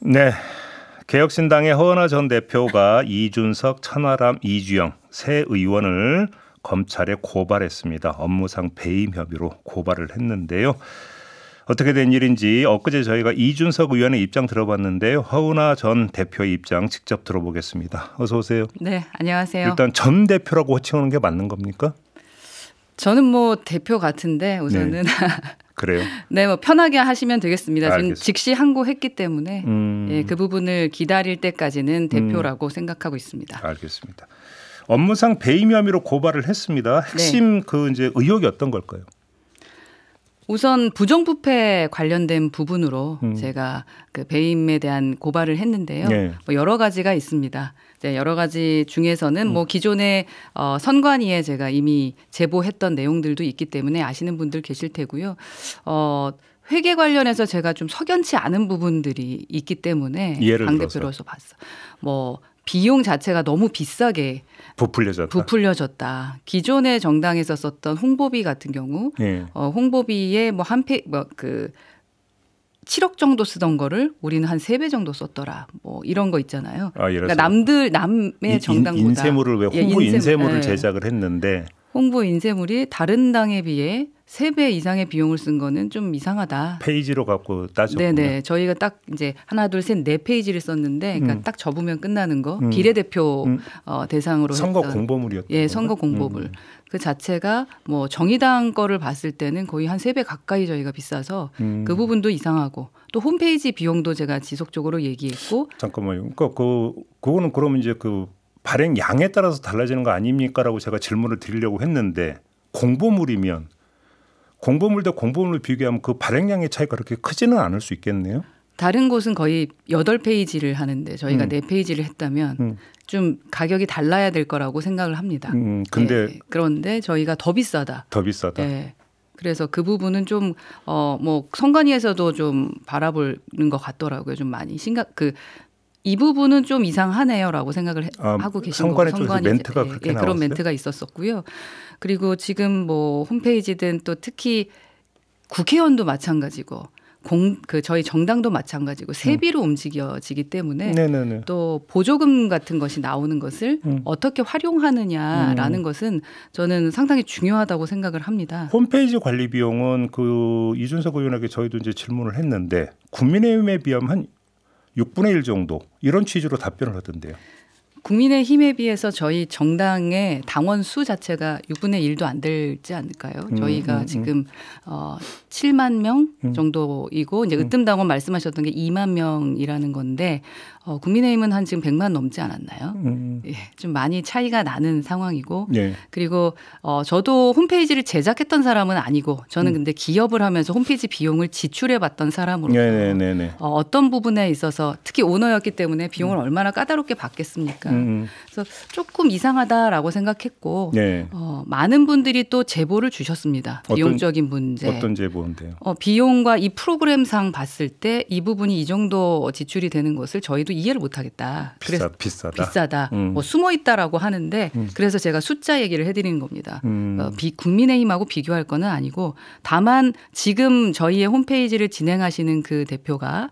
네, 개혁신당의 허은하 전 대표가 이준석, 천하람, 이주영 세 의원을 검찰에 고발했습니다. 업무상 배임 혐의로 고발을 했는데요. 어떻게 된 일인지 엊그제 저희가 이준석 의원의 입장 들어봤는데요. 허은하 전 대표의 입장 직접 들어보겠습니다. 어서 오세요. 네, 안녕하세요. 일단 전 대표라고 호칭하는 게 맞는 겁니까? 저는 뭐 대표 같은데 우선은 네. 그래요? 네, 뭐 편하게 하시면 되겠습니다. 저는 알겠습니다. 즉시 항고했기 때문에 예, 그 부분을 기다릴 때까지는 대표라고 생각하고 있습니다. 알겠습니다. 업무상 배임 혐의로 고발을 했습니다. 핵심 그 이제 의혹이 어떤 걸까요? 우선 부정부패 관련된 부분으로 제가 그 배임에 대한 고발을 했는데요. 네. 뭐 여러 가지가 있습니다. 여러 가지 중에서는 뭐 기존의 선관위에 제가 이미 제보했던 내용들도 있기 때문에 아시는 분들 계실 테고요. 회계 관련해서 제가 좀 석연치 않은 부분들이 있기 때문에 당대표로서 봤어. 뭐 비용 자체가 너무 비싸게 부풀려졌다. 기존의 정당에서 썼던 홍보비 같은 경우, 홍보비에 뭐 그 7억 정도 쓰던 거를 우리는 한 3배 정도 썼더라. 뭐 이런 거 있잖아요. 그러니까 남의 정당보다 인쇄물을 왜 홍보 인쇄물을 제작을 했는데 홍보 인쇄물이 다른 당에 비해 3배 이상의 비용을 쓴 거는 좀 이상하다. 페이지로 갖고 따졌군요. 네네. 저희가 딱 이제 하나, 둘, 셋, 4페이지를 썼는데, 그러니까 딱 접으면 끝나는 거. 비례대표 대상으로 선거 했던. 공보물이었던 예, 선거 공보물. 그 자체가 뭐 정의당 거를 봤을 때는 거의 한 3배 가까이 저희가 비싸서 그 부분도 이상하고 또 홈페이지 비용도 제가 지속적으로 얘기했고. 잠깐만요. 그러니까 그거는 그러면 이제 그 발행 양에 따라서 달라지는 거 아닙니까라고 제가 질문을 드리려고 했는데 공보물이면 공보물 대 공보물을 비교하면 그 발행량의 차이가 그렇게 크지는 않을 수 있겠네요. 다른 곳은 거의 8페이지를 하는데 저희가 4페이지를 했다면 좀 가격이 달라야 될 거라고 생각을 합니다. 근데 네. 그런데 저희가 더 비싸다. 더 비싸다. 네. 그래서 그 부분은 좀 뭐 선관위에서도 좀 바라보는 것 같더라고요. 좀 많이 이 부분은 좀 이상하네요라고 생각을 하고 계신 거고 선관위 멘트가 그렇게 나왔어요? 그런 멘트가 있었었고요. 그리고 지금 뭐 홈페이지든 또 특히 국회의원도 마찬가지고 저희 정당도 마찬가지고 세비로 움직여지기 때문에 또 보조금 같은 것이 나오는 것을 어떻게 활용하느냐라는 것은 저는 상당히 중요하다고 생각을 합니다. 홈페이지 관리 비용은 그 이준석 의원에게 저희도 이제 질문을 했는데 국민의힘에 비하면 한 6분의 1 정도 이런 취지로 답변을 하던데요. 국민의힘에 비해서 저희 정당의 당원 수 자체가 6분의 1도 안 되지 않을까요? 저희가 지금 7만 명 정도이고 이제 으뜸 당원 말씀하셨던 게 2만 명이라는 건데 국민의힘은 한 지금 100만 넘지 않았나요? 예, 좀 많이 차이가 나는 상황이고 그리고 저도 홈페이지를 제작했던 사람은 아니고 저는 근데 기업을 하면서 홈페이지 비용을 지출해봤던 사람으로서 어떤 부분에 있어서 특히 오너였기 때문에 비용을 얼마나 까다롭게 받겠습니까? 그래서 조금 이상하다라고 생각했고 많은 분들이 또 제보를 주셨습니다. 비용적인 문제. 어떤 제보인데요? 비용과 이 프로그램상 봤을 때 이 부분이 이 정도 지출이 되는 것을 저희도 이해를 못하겠다. 비싸다. 뭐 숨어 있다라고 하는데 그래서 제가 숫자 얘기를 해드리는 겁니다. 국민의힘하고 비교할 거는 아니고 다만 지금 저희의 홈페이지를 진행하시는 그 대표가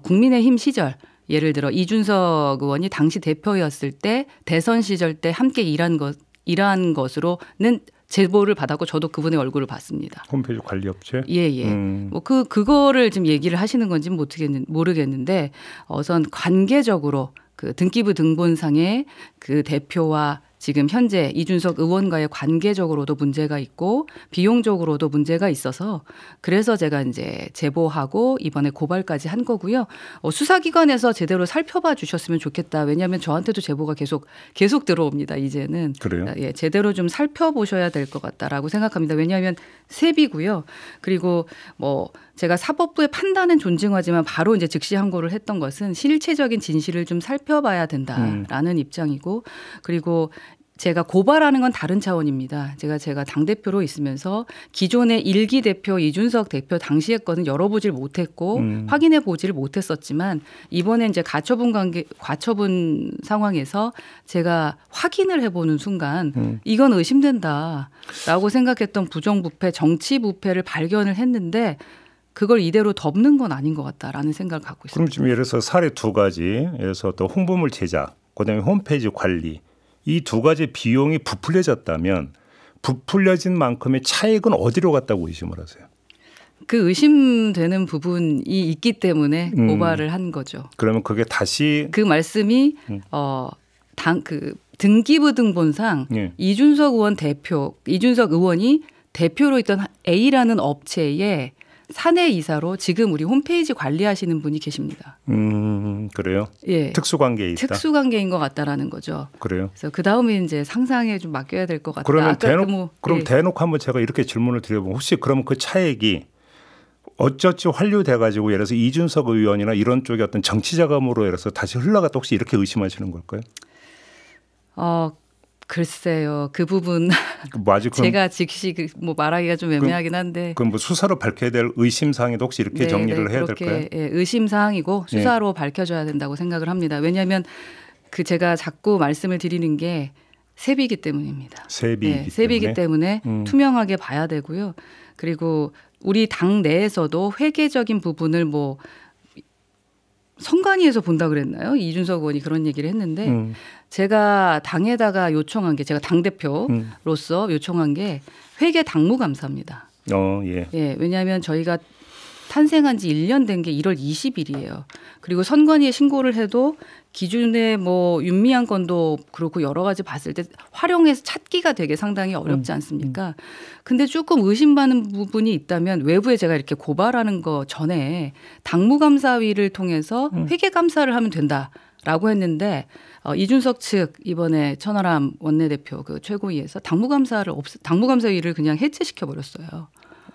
국민의힘 시절 예를 들어 이준석 의원이 당시 대표였을 때 대선 시절 때 함께 일한 것으로는 제보를 받았고 저도 그분의 얼굴을 봤습니다. 홈페이지 관리업체? 예. 뭐 그거를 지금 얘기를 하시는 건지 모르겠는데 우선 관계적으로 그 등기부 등본상의 그 대표와 지금 현재 이준석 의원과의 관계적으로도 문제가 있고 비용적으로도 문제가 있어서 그래서 제가 이제 제보하고 이번에 고발까지 한 거고요. 수사기관에서 제대로 살펴봐 주셨으면 좋겠다. 왜냐하면 저한테도 제보가 계속 들어옵니다. 이제는. 그래요? 예, 제대로 좀 살펴보셔야 될 것 같다라고 생각합니다. 왜냐하면 세비고요. 그리고 뭐 제가 사법부의 판단은 존중하지만 바로 이제 즉시 항고를 했던 것은 실체적인 진실을 좀 살펴봐야 된다라는 입장이고 그리고 제가 고발하는 건 다른 차원입니다. 제가 당대표로 있으면서 기존의 1기 대표 이준석 대표 당시의 거는 열어보질 못했고 확인해 보지를 못했었지만 이번에 이제 가처분 상황에서 제가 확인을 해보는 순간 이건 의심된다라고 생각했던 부정부패, 정치부패를 발견을 했는데 그걸 이대로 덮는 건 아닌 것 같다라는 생각을 갖고 있습니다. 그럼 지금 예를 들어서 사례 두 가지, 예를 들어서 또 홍보물 제작, 그다음에 홈페이지 관리 이 두 가지 비용이 부풀려졌다면 부풀려진 만큼의 차익은 어디로 갔다고 의심을 하세요? 그 의심되는 부분이 있기 때문에 고발을 한 거죠. 그러면 그게 다시 그 말씀이 그 등기부등본상 예. 이준석 의원이 대표로 있던 A라는 업체에 사내 이사로 지금 우리 홈페이지 관리하시는 분이 계십니다. 그래요? 예. 특수관계에 있다. 특수관계인 것 같다라는 거죠. 그래요. 그래서 그 다음에 이제 상상에 좀 맡겨야 될 것 같다. 그러면 예. 대놓고 한번 제가 이렇게 질문을 드려보면 혹시 그러면 그 차액이 어쩌지 환류돼 가지고 예를 들어서 이준석 의원이나 이런 쪽의 어떤 정치 자금으로 예를 들어서 다시 흘러갔다 혹시 이렇게 의심하시는 걸까요? 글쎄요. 그 부분 제가 즉시 말하기가 좀 애매하긴 한데. 그럼 뭐 수사로 밝혀야 될 의심 사항에도 혹시 이렇게 정리를 해야 될까요? 예, 의심 사항이고 수사로 밝혀져야 된다고 생각을 합니다. 왜냐하면 제가 자꾸 말씀을 드리는 게 세비이기 때문입니다. 세비이기 때문에 투명하게 봐야 되고요. 그리고 우리 당 내에서도 회계적인 부분을 선관위에서 본다 그랬나요? 이준석 의원이 그런 얘기를 했는데 제가 당에다가 요청한 게 제가 당대표로서 요청한 게 회계 당무감사입니다. 예, 왜냐하면 저희가 탄생한 지 1년 된 게 1월 20일이에요. 그리고 선관위에 신고를 해도 기준에 윤미향 건도 그렇고 여러 가지 봤을 때 활용해서 찾기가 되게 상당히 어렵지 않습니까? 근데 조금 의심받는 부분이 있다면 외부에 제가 이렇게 고발하는 거 전에 당무감사위를 통해서 회계감사를 하면 된다라고 했는데 이준석 측 이번에 천하람 원내대표 그 최고위에서 당무감사위를 그냥 해체시켜 버렸어요.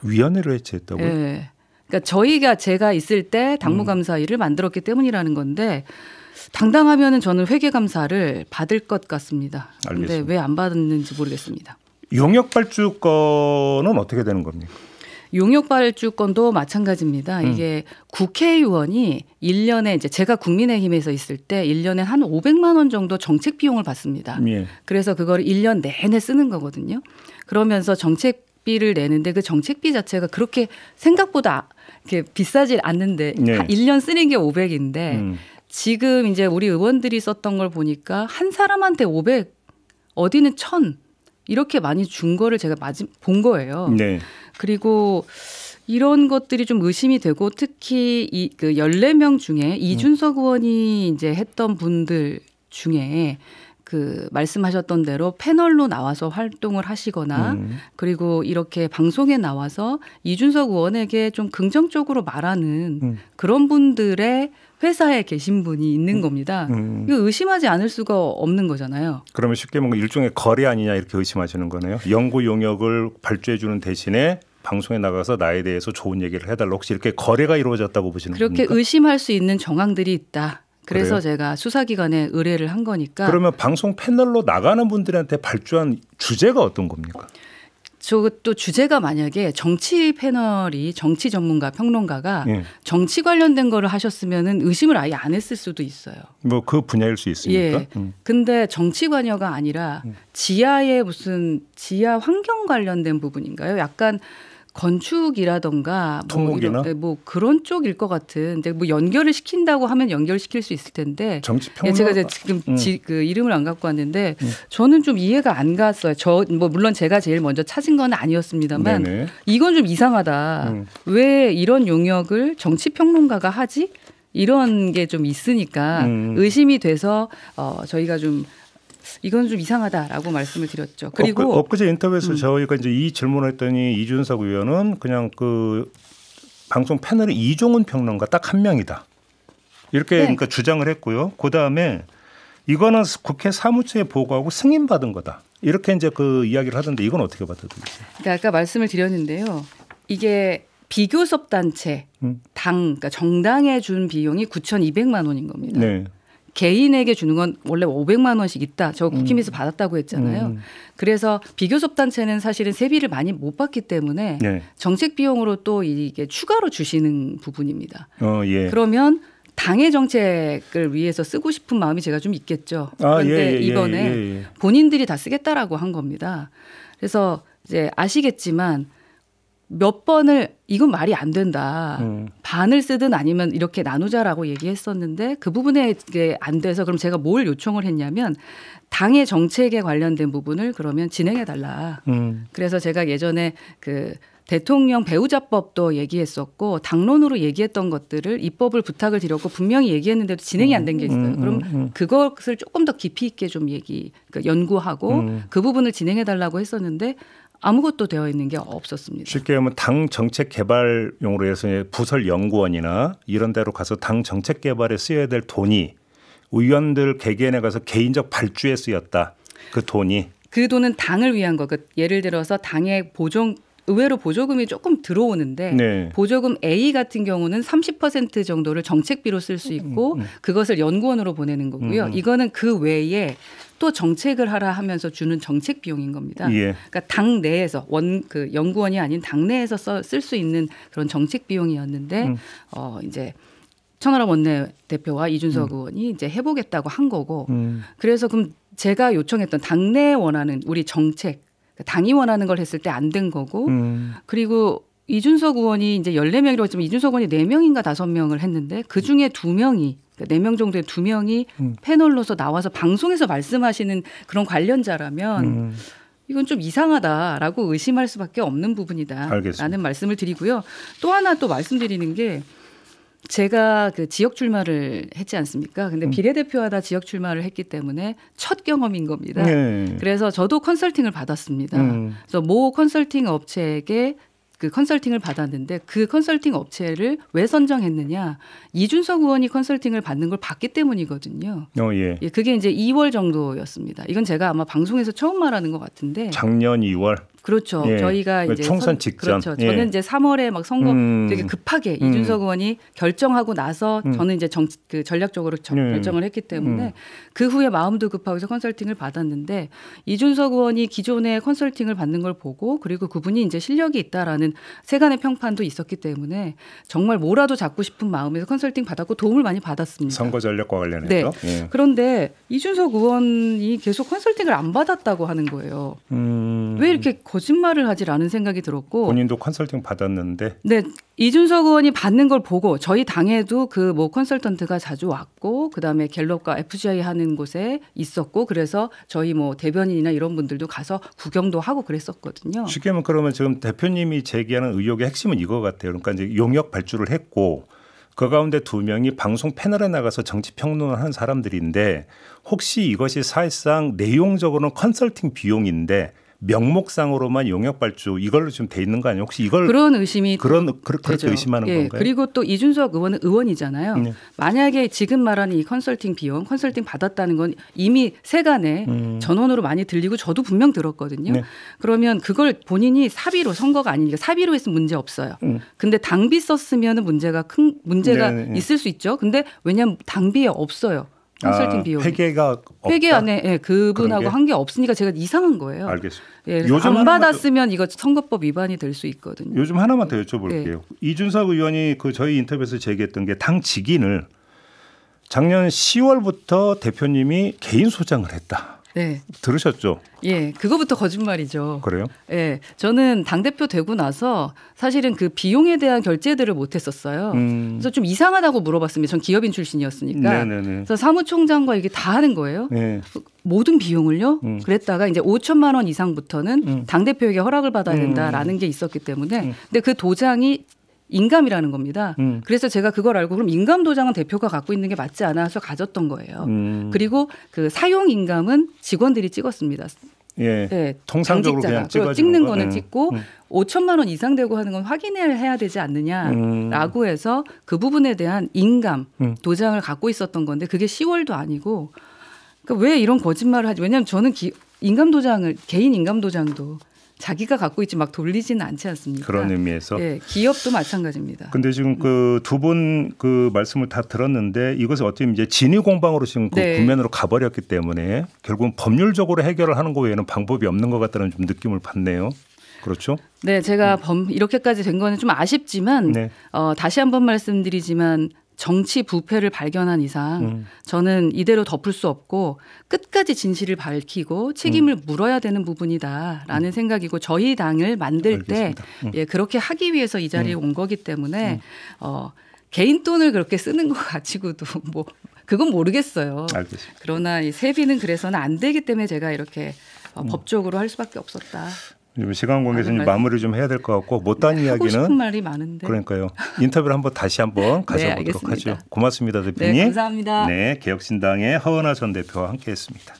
위원회를 해체했다고요? 네. 그러니까 제가 있을 때 당무감사위를 만들었기 때문이라는 건데 당당하면은 저는 회계감사를 받을 것 같습니다. 그런데 왜 안 받았는지 모르겠습니다. 용역발주권은 어떻게 되는 겁니까? 용역발주권도 마찬가지입니다. 이게 국회의원이 1년에 이제 제가 국민의힘에서 있을 때 1년에 한 500만 원 정도 정책 비용을 받습니다. 예. 그래서 그걸 1년 내내 쓰는 거거든요. 그러면서 정책비를 내는데 그 정책비 자체가 그렇게 생각보다 이렇게 비싸질 않는데 1년 쓰는 게 500인데 지금 이제 우리 의원들이 썼던 걸 보니까 한 사람한테 500 어디는 1000 이렇게 많이 준 거를 제가 본 거예요. 네. 그리고 이런 것들이 좀 의심이 되고 특히 그 14명 중에 이준석 의원이 이제 했던 분들 중에 그 말씀하셨던 대로 패널로 나와서 활동을 하시거나 그리고 이렇게 방송에 나와서 이준석 의원에게 좀 긍정적으로 말하는 그런 분들의 회사에 계신 분이 있는 겁니다. 이거 의심하지 않을 수가 없는 거잖아요. 그러면 쉽게 말하면 일종의 거래 아니냐 이렇게 의심하시는 거네요. 연구 용역을 발주해 주는 대신에 방송에 나가서 나에 대해서 좋은 얘기를 해달라. 혹시 이렇게 거래가 이루어졌다고 보시는 겁니까? 그렇게 의심할 수 있는 정황들이 있다. 그래서 그래요? 제가 수사기관에 의뢰를 한 거니까. 그러면 방송 패널로 나가는 분들한테 발주한 주제가 어떤 겁니까? 저것도 주제가 만약에 정치 패널이 정치 전문가 평론가가 정치 관련된 거를 하셨으면은 의심을 아예 안 했을 수도 있어요. 뭐 그 분야일 수 있으니까. 예. 근데 정치 관여가 아니라 지하의 무슨 지하 환경 관련된 부분인가요? 약간 건축이라던가 뭐 그런 쪽일 것 같은. 근데 뭐 연결을 시킨다고 하면 연결시킬 수 있을 텐데. 정치평론. 제가 지금 그 이름을 안 갖고 왔는데 저는 좀 이해가 안 갔어요. 물론 제가 제일 먼저 찾은 건 아니었습니다만 네네. 이건 좀 이상하다. 왜 이런 용역을 정치평론가가 하지? 이런 게 좀 있으니까 의심이 돼서 저희가 좀 이건 좀 이상하다라고 말씀을 드렸죠. 그리고 엊그제 인터뷰에서 저희가 이제 이 질문을 했더니 이준석 의원은 그냥 그 방송 패널의 이종훈 평론가 딱 한 명이다. 이렇게 그러니까 주장을 했고요. 그 다음에 이거는 국회 사무처에 보고하고 승인받은 거다. 이렇게 이제 그 이야기를 하던데 이건 어떻게 받아들이세요? 그러니까 아까 말씀을 드렸는데요. 이게 비교섭 단체 그러니까 정당에 준 비용이 9,200만 원인 겁니다. 네. 개인에게 주는 건 원래 500만 원씩 있다. 저 국힘에서 받았다고 했잖아요. 그래서 비교섭 단체는 사실은 세비를 많이 못 받기 때문에 정책 비용으로 또 이게 추가로 주시는 부분입니다. 그러면 당의 정책을 위해서 쓰고 싶은 마음이 제가 좀 있겠죠. 그런데 이번에 본인들이 다 쓰겠다라고 한 겁니다. 그래서 이제 아시겠지만 몇 번을 이건 말이 안 된다. 반을 쓰든 아니면 이렇게 나누자라고 얘기했었는데 그 부분에 이게 안 돼서 그럼 제가 뭘 요청을 했냐면 당의 정책에 관련된 부분을 그러면 진행해 달라. 그래서 제가 예전에 그 대통령 배우자법도 얘기했었고 당론으로 얘기했던 것들을 입법을 부탁을 드렸고 분명히 얘기했는데도 진행이 안 된 게 있어요. 그럼 그것을 조금 더 깊이 있게 좀 그러니까 연구하고 그 부분을 진행해 달라고 했었는데 아무것도 되어 있는 게 없었습니다. 쉽게 하면 당 정책 개발용으로 해서 부설 연구원이나 이런 데로 가서 당 정책 개발에 쓰여야 될 돈이 의원들 개개인에 가서 개인적 발주에 쓰였다. 그 돈이. 그 돈은 당을 위한 거. 예를 들어서 당의 의외로 보조금이 조금 들어오는데 네. 보조금 A 같은 경우는 30% 정도를 정책비로 쓸 수 있고 그것을 연구원으로 보내는 거고요. 이거는 그 외에 또 정책을 하라 하면서 주는 정책 비용인 겁니다. 예. 그러니까 당 내에서 그 연구원이 아닌 당 내에서 쓸 수 있는 그런 정책 비용이었는데 이제 천하람 원내대표와 이준석 의원이 이제 해보겠다고 한 거고 그래서 그럼 제가 요청했던 당내에 원하는 우리 정책 당이 원하는 걸 했을 때 안 된 거고 그리고 이준석 의원이 이제 14명이라고 했지만 이준석 의원이 4명인가 5명을 했는데 그중에 2명이 4명 정도의 2명이 패널로서 나와서 방송에서 말씀하시는 그런 관련자라면 이건 좀 이상하다라고 의심할 수밖에 없는 부분이다라는 알겠습니다. 말씀을 드리고요. 또 하나 또 말씀드리는 게 제가 그 지역 출마를 했지 않습니까? 근데 비례대표하다 지역 출마를 했기 때문에 첫 경험인 겁니다. 네. 그래서 저도 컨설팅을 받았습니다. 그래서 모 컨설팅 업체에게 그 컨설팅을 받았는데 그 컨설팅 업체를 왜 선정했느냐? 이준석 의원이 컨설팅을 받는 걸 봤기 때문이거든요. 예. 예, 그게 이제 2월 정도였습니다. 이건 제가 아마 방송에서 처음 말하는 것 같은데. 작년 2월. 그렇죠. 예. 저희가 이제 총선 직전. 그렇죠. 저는 이제 3월에 막 선거 되게 급하게 이준석 의원이 결정하고 나서 저는 이제 그 전략적으로 결정을 했기 때문에 그 후에 마음도 급하고 해서 컨설팅을 받았는데 이준석 의원이 기존에 컨설팅을 받는 걸 보고 그리고 그분이 이제 실력이 있다라는 세간의 평판도 있었기 때문에 정말 뭐라도 잡고 싶은 마음에서 컨설팅 받았고 도움을 많이 받았습니다. 선거 전략과 관련해서. 네. 예. 그런데 이준석 의원이 계속 컨설팅을 안 받았다고 하는 거예요. 왜 이렇게 거짓말을 하지라는 생각이 들었고 본인도 컨설팅 받았는데 네, 이준석 의원이 받는 걸 보고 저희 당에도 그 뭐 컨설턴트가 자주 왔고 그다음에 갤럽과 FGI 하는 곳에 있었고 그래서 저희 뭐 대변인이나 이런 분들도 가서 구경도 하고 그랬었거든요. 쉽게 하면 그러면 지금 대표님이 제기하는 의혹의 핵심은 이거 같아요. 그러니까 이제 용역 발주를 했고 그 가운데 2명이 방송 패널에 나가서 정치 평론을 하는 사람들인데 혹시 이것이 사실상 내용적으로는 컨설팅 비용인데 명목상으로만 용역 발주 이걸로 좀 돼 있는 거 아니에요? 혹시 이걸 그런 의심이 그렇게 의심하는 예, 건가요? 그리고 또 이준석 의원은 의원이잖아요. 네. 만약에 지금 말하는 이 컨설팅 비용, 컨설팅 받았다는 건 이미 세간에 전원으로 많이 들리고 저도 분명 들었거든요. 네. 그러면 그걸 본인이 사비로 선거가 아니니까 사비로 했으면 문제 없어요. 근데 당비 썼으면 문제가 네. 있을 수 있죠. 근데 왜냐하면 당비에 없어요. 컨설팅 비용. 회계가 없다? 회계 안에 예, 그분하고 한 게 없으니까 제가 이상한 거예요. 알겠습니다. 예, 요즘 안 받았으면 이거 선거법 위반이 될 수 있거든요. 요즘 하나만 더 여쭤볼게요. 네. 이준석 의원이 그 저희 인터뷰에서 제기했던 게 당 직인을 작년 10월부터 대표님이 개인 소장을 했다. 네. 들으셨죠? 예, 그거부터 거짓말이죠. 그래요? 예, 저는 당대표 되고 나서 사실은 그 비용에 대한 결제들을 못 했었어요. 그래서 좀 이상하다고 물어봤습니다. 전 기업인 출신이었으니까. 네네네. 그래서 사무총장과 이게 다 하는 거예요. 네. 모든 비용을요? 그랬다가 이제 5천만 원 이상부터는 당대표에게 허락을 받아야 된다라는 게 있었기 때문에 근데 그 도장이 인감이라는 겁니다. 그래서 제가 그걸 알고 그럼 인감 도장은 대표가 갖고 있는 게 맞지 않아서 가졌던 거예요. 그리고 그 사용 인감은 직원들이 찍었습니다. 예. 네, 통상적으로 그냥 찍는 거는 찍고 5천만 원 이상 되고 하는 건 확인해야 되지 않느냐라고 해서 그 부분에 대한 인감 도장을 갖고 있었던 건데 그게 10월도 아니고 그러니까 왜 이런 거짓말을 하지? 왜냐하면 저는 인감 도장을 개인 인감 도장도 자기가 갖고 있지 막 돌리지는 않지 않습니까? 그런 의미에서. 네, 기업도 마찬가지입니다. 근데 지금 그 두 분 그 말씀을 다 들었는데 이것을 어떻게 이제 진위 공방으로 지금 그 국면으로 가버렸기 때문에 결국은 법률적으로 해결을 하는 거 외에는 방법이 없는 것 같다는 좀 느낌을 받네요. 그렇죠? 네, 제가 이렇게까지 된 거는 좀 아쉽지만 다시 한번 말씀드리지만 정치 부패를 발견한 이상 저는 이대로 덮을 수 없고 끝까지 진실을 밝히고 책임을 물어야 되는 부분이다라는 생각이고 저희 당을 만들 때 예, 그렇게 하기 위해서 이 자리에 온 거기 때문에 개인 돈을 그렇게 쓰는 거 가지고도 뭐 그건 모르겠어요. 알겠습니다. 그러나 이 세비는 그래서는 안 되기 때문에 제가 이렇게 법적으로 할 수밖에 없었다. 시간 관계에서 마무리 좀 해야 될 것 같고 못다한 하고 이야기는 싶은 말이 많은데. 그러니까요. 인터뷰를 다시 한번 가져보도록 네, 하죠. 고맙습니다, 대표님. 네, 감사합니다. 네, 개혁신당의 허은하 전 대표와 함께했습니다.